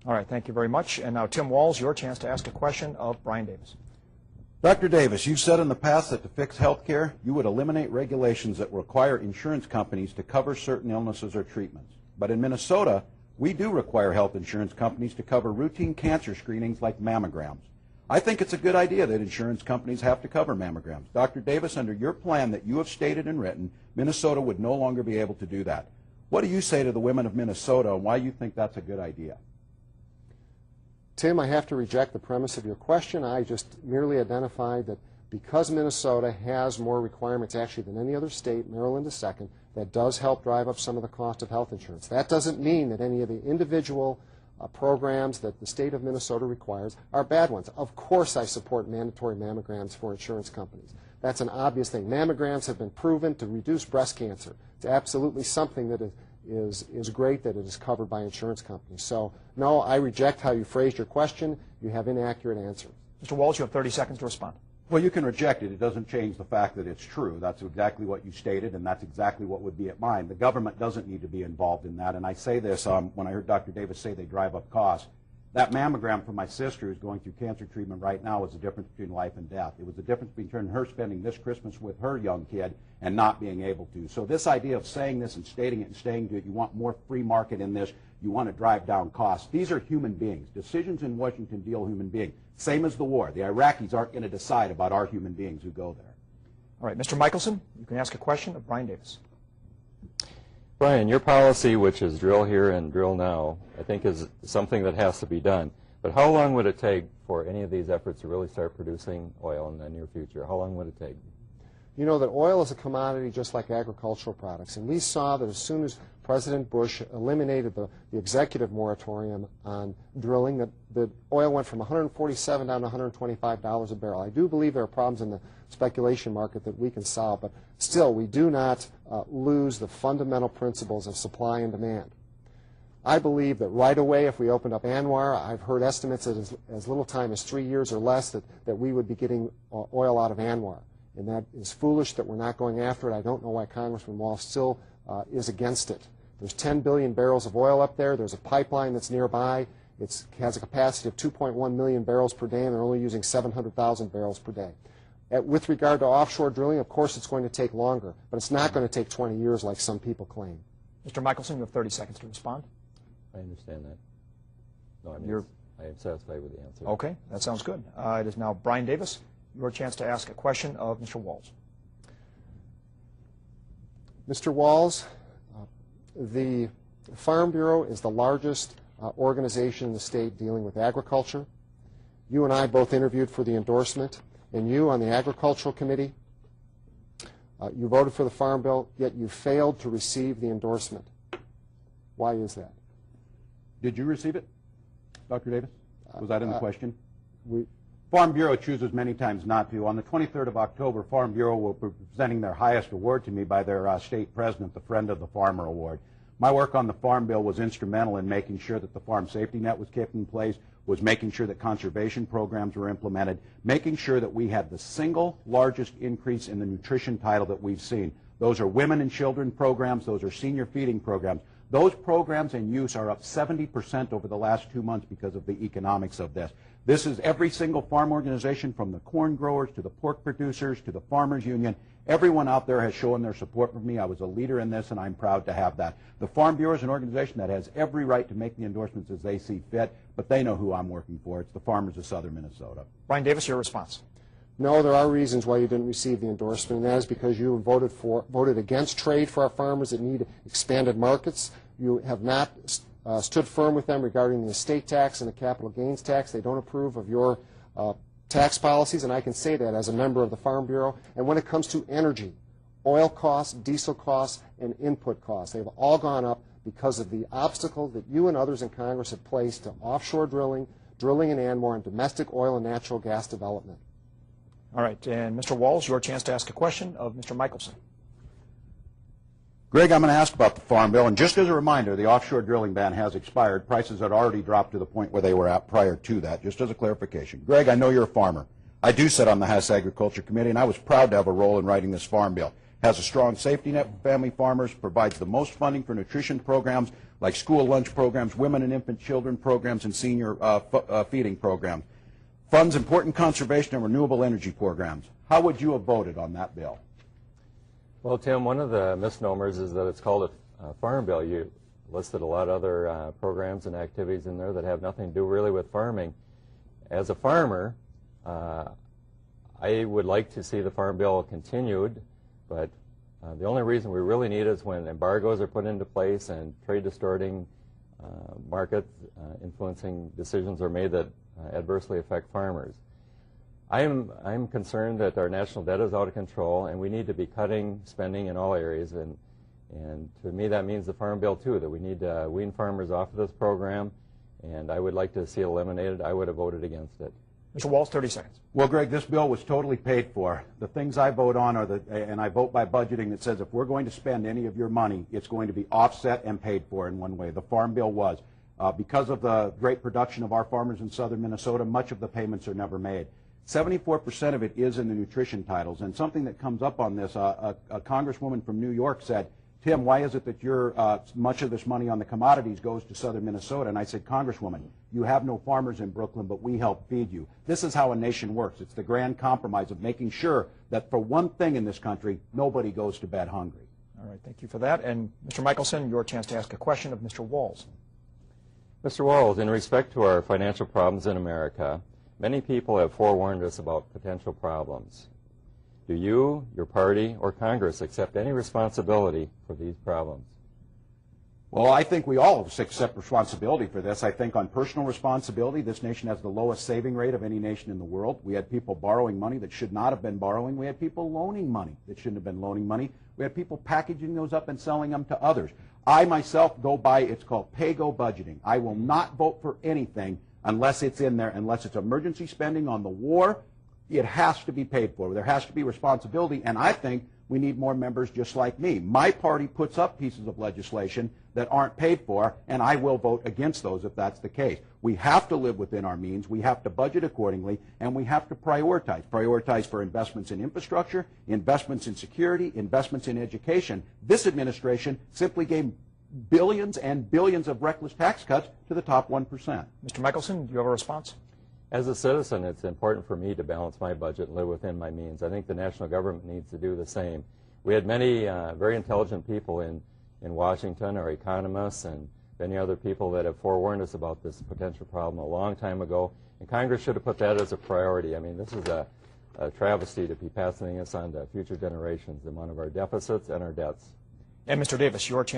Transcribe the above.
All right, thank you very much. And now, Tim Walz, your chance to ask a question of Brian Davis. Dr. Davis, you've said in the past that to fix health care, you would eliminate regulations that require insurance companies to cover certain illnesses or treatments. But in Minnesota, we do require health insurance companies to cover routine cancer screenings like mammograms. I think it's a good idea that insurance companies have to cover mammograms. Dr. Davis, under your plan that you have stated and written, Minnesota would no longer be able to do that. What do you say to the women of Minnesota and why you think that's a good idea? Tim, I have to reject the premise of your question. I just merely identified that because Minnesota has more requirements actually than any other state, Maryland is second, that does help drive up some of the cost of health insurance. That doesn't mean that any of the individual programs that the state of Minnesota requires are bad ones. Of course I support mandatory mammograms for insurance companies. That's an obvious thing. Mammograms have been proven to reduce breast cancer. It's absolutely something that is great that it is covered by insurance companies. So, no, I reject how you phrased your question. You have inaccurate answers. Mr. Walz, you have 30 seconds to respond. Well, you can reject it. It doesn't change the fact that it's true. That's exactly what you stated, and that's exactly what would be at mine. The government doesn't need to be involved in that, and I say this when I heard Dr. Davis say they drive up costs. That mammogram for my sister who's going through cancer treatment right now is the difference between life and death. It was the difference between her spending this Christmas with her young kid and not being able to. So this idea of saying this and stating it and staying to it, you want more free market in this, you want to drive down costs. These are human beings. Decisions in Washington deal human beings. Same as the war. The Iraqis aren't going to decide about our human beings who go there. All right, Mr. Michelson, you can ask a question of Brian Davis. Brian, your policy, which is drill here and drill now, I think is something that has to be done. But how long would it take for any of these efforts to really start producing oil in the near future? How long would it take? You know that oil is a commodity just like agricultural products, and we saw that as soon as President Bush eliminated the executive moratorium on drilling, that the oil went from $147 down to $125 a barrel. I do believe there are problems in the speculation market that we can solve, but still we do not lose the fundamental principles of supply and demand. I believe that right away, if we opened up ANWR, I've heard estimates that as little time as 3 years or less that we would be getting oil out of ANWR. And that is foolish that we're not going after it. I don't know why Congressman Walz still is against it. There's 10 billion barrels of oil up there. There's a pipeline that's nearby. It has a capacity of 2.1 million barrels per day, and they're only using 700,000 barrels per day. With regard to offshore drilling, of course it's going to take longer, but it's not going to take 20 years like some people claim. Mr. Michelson, you have 30 seconds to respond. I understand that. No, I am satisfied with the answer. Okay, that sounds good. It is now Brian Davis. Your chance to ask a question of Mr. Walz. Mr. Walz, the Farm Bureau is the largest organization in the state dealing with agriculture. You and I both interviewed for the endorsement, and you on the Agricultural Committee, you voted for the Farm Bill, yet you failed to receive the endorsement. Why is that? Did you receive it, Dr. Davis? Was that in the question? Farm Bureau chooses many times not to. On the 23rd of October, Farm Bureau will be presenting their highest award to me by their state president, the Friend of the Farmer Award. My work on the Farm Bill was instrumental in making sure that the farm safety net was kept in place, was making sure that conservation programs were implemented, making sure that we had the single largest increase in the nutrition title that we've seen. Those are women and children programs. Those are senior feeding programs. Those programs in use are up 70% over the last 2 months because of the economics of this. This is every single farm organization, from the corn growers to the pork producers to the farmers union. Everyone out there has shown their support for me. I was a leader in this, and I'm proud to have that. The Farm Bureau is an organization that has every right to make the endorsements as they see fit, but they know who I'm working for. It's the farmers of southern Minnesota. Brian Davis, your response. No, there are reasons why you didn't receive the endorsement, and that is because you voted against trade for our farmers that need expanded markets. You have not stood firm with them regarding the estate tax and the capital gains tax. They don't approve of your tax policies, and I can say that as a member of the Farm Bureau. And when it comes to energy, oil costs, diesel costs, and input costs, they've all gone up because of the obstacle that you and others in Congress have placed to offshore drilling, drilling in ANWR, and domestic oil and natural gas development. All right, and Mr. Walz, your chance to ask a question of Mr. Michelson. Greg, I'm going to ask about the Farm Bill, and just as a reminder, the offshore drilling ban has expired. Prices had already dropped to the point where they were at prior to that, just as a clarification. Greg, I know you're a farmer. I do sit on the House Agriculture Committee, and I was proud to have a role in writing this Farm Bill. It has a strong safety net for family farmers, provides the most funding for nutrition programs like school lunch programs, women and infant children programs, and senior feeding programs. Funds important conservation and renewable energy programs. How would you have voted on that bill? Well, Tim, one of the misnomers is that it's called a farm bill. You listed a lot of other programs and activities in there that have nothing to do really with farming. As a farmer, I would like to see the farm bill continued, but the only reason we really need it is when embargoes are put into place and trade distorting market influencing decisions are made that adversely affect farmers. I'm concerned that our national debt is out of control and we need to be cutting spending in all areas, and to me that means the farm bill too, that we need to wean farmers off of this program, and I would like to see it eliminated. I would have voted against it. Mr. Walz, 30 seconds. Well, Greg, this bill was totally paid for. The things I vote on are and I vote by budgeting that says if we're going to spend any of your money, it's going to be offset and paid for in one way. The farm bill was. Because of the great production of our farmers in southern Minnesota, much of the payments are never made. 74% of it is in the nutrition titles, and something that comes up on this, a congresswoman from New York said, Tim, why is it that much of this money on the commodities goes to southern Minnesota? And I said, Congresswoman, you have no farmers in Brooklyn, but we help feed you. This is how a nation works. It's the grand compromise of making sure that for one thing in this country, nobody goes to bed hungry. All right, thank you for that. And Mr. Michelson, your chance to ask a question of Mr. Walz. Mr. Walz, in respect to our financial problems in America, many people have forewarned us about potential problems. Do you, your party, or Congress accept any responsibility for these problems? Well, I think we all accept responsibility for this. I think on personal responsibility, this nation has the lowest saving rate of any nation in the world. We had people borrowing money that should not have been borrowing. We had people loaning money that shouldn't have been loaning money. We had people packaging those up and selling them to others. I myself go by, it's called pay-go budgeting. I will not vote for anything unless it's in there, unless it's emergency spending on the war. It has to be paid for. There has to be responsibility, and I think we need more members just like me. My party puts up pieces of legislation that aren't paid for, and I will vote against those if that's the case. We have to live within our means. We have to budget accordingly, and we have to prioritize. Prioritize for investments in infrastructure, investments in security, investments in education. This administration simply gave billions and billions of reckless tax cuts to the top 1%. Mr. Michelson, do you have a response? As a citizen, it's important for me to balance my budget and live within my means. I think the national government needs to do the same. We had many very intelligent people in Washington, our economists, and many other people that have forewarned us about this potential problem a long time ago, and Congress should have put that as a priority. I mean, this is a travesty to be passing this on to future generations, the amount of our deficits and our debts. And Mr. Davis, your chance.